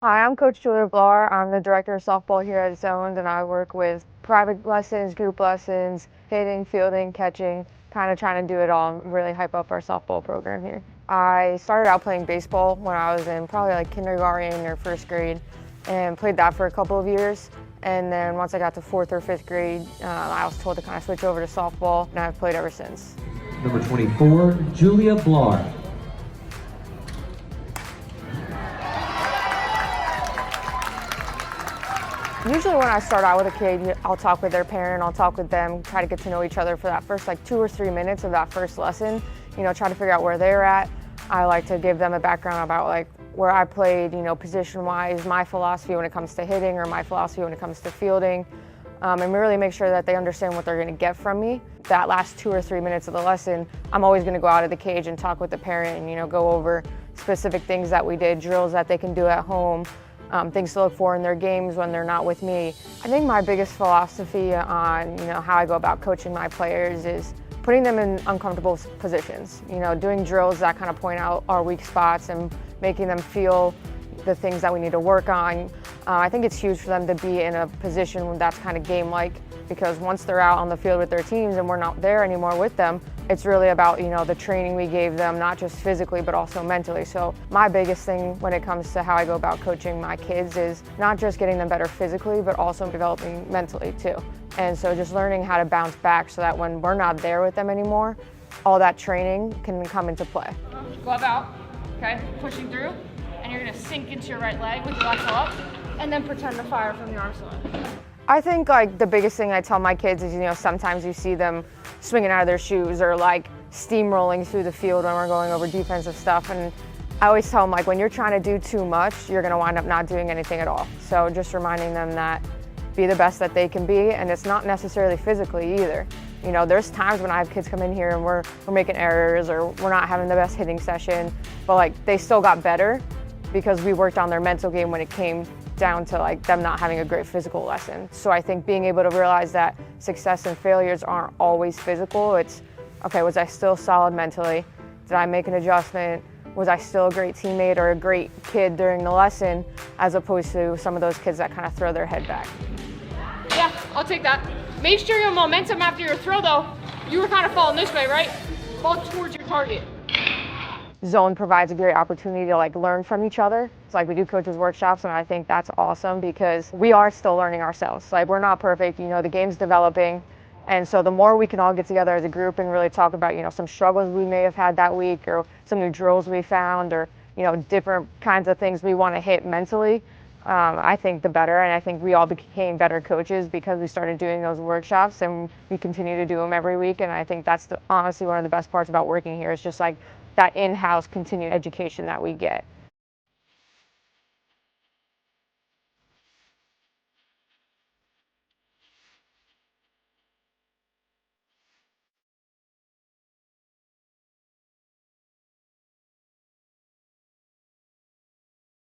Hi, I'm Coach Julia Blarr. I'm the director of softball here at Zoned, and I work with private lessons, group lessons, hitting, fielding, catching, kind of trying to do it all and really hype up our softball program here. I started out playing baseball when I was in probably like kindergarten or first grade and played that for a couple of years. And then once I got to fourth or fifth grade, I was told to kind of switch over to softball, and I've played ever since. Number 24, Julia Blarr. Usually when I start out with a kid, I'll talk with their parent, I'll talk with them, try to get to know each other for that first like 2 or 3 minutes of that first lesson, try to figure out where they're at. I like to give them a background about like where I played, position-wise, my philosophy when it comes to hitting or my philosophy when it comes to fielding, and really make sure that they understand what they're gonna get from me. That last 2 or 3 minutes of the lesson, I'm always gonna go out of the cage and talk with the parent and, go over specific things that we did, drills that they can do at home, things to look for in their games when they're not with me. I think my biggest philosophy on how I go about coaching my players is putting them in uncomfortable positions. Doing drills that kind of point out our weak spots and making them feel the things that we need to work on. I think it's huge for them to be in a position that's kind of game-like, because once they're out on the field with their teams and we're not there anymore with them, it's really about the training we gave them, not just physically but also mentally. So my biggest thing when it comes to how I go about coaching my kids is not just getting them better physically but also developing mentally too. And so just learning how to bounce back so that when we're not there with them anymore, all that training can come into play. Glove out, okay, pushing through, and you're gonna sink into your right leg with your left toe up, and then pretend to fire from the arm side. I think like the biggest thing I tell my kids is, sometimes you see them swinging out of their shoes or like steamrolling through the field when we're going over defensive stuff. And I always tell them like when you're trying to do too much, you're gonna wind up not doing anything at all. So just reminding them that be the best that they can be, and it's not necessarily physically either. There's times when I have kids come in here and we're making errors or we're not having the best hitting session, but like they still got better because we worked on their mental game when it came down to like them not having a great physical lesson. So I think being able to realize that success and failures aren't always physical. It's, okay, was I still solid mentally? Did I make an adjustment? Was I still a great teammate or a great kid during the lesson, as opposed to some of those kids that kind of throw their head back? Yeah, I'll take that. Make sure your momentum after your throw though, you were kind of falling this way, right? Fall towards your target. Zone provides a great opportunity to like learn from each other. It's like we do coaches workshops, and I think that's awesome because we are still learning ourselves. Like we're not perfect, the game's developing. And so the more we can all get together as a group and really talk about, some struggles we may have had that week or some new drills we found or, different kinds of things we want to hit mentally, I think the better. And I think we all became better coaches because we started doing those workshops, and we continue to do them every week. And I think that's honestly one of the best parts about working here is just like that in-house continued education that we get.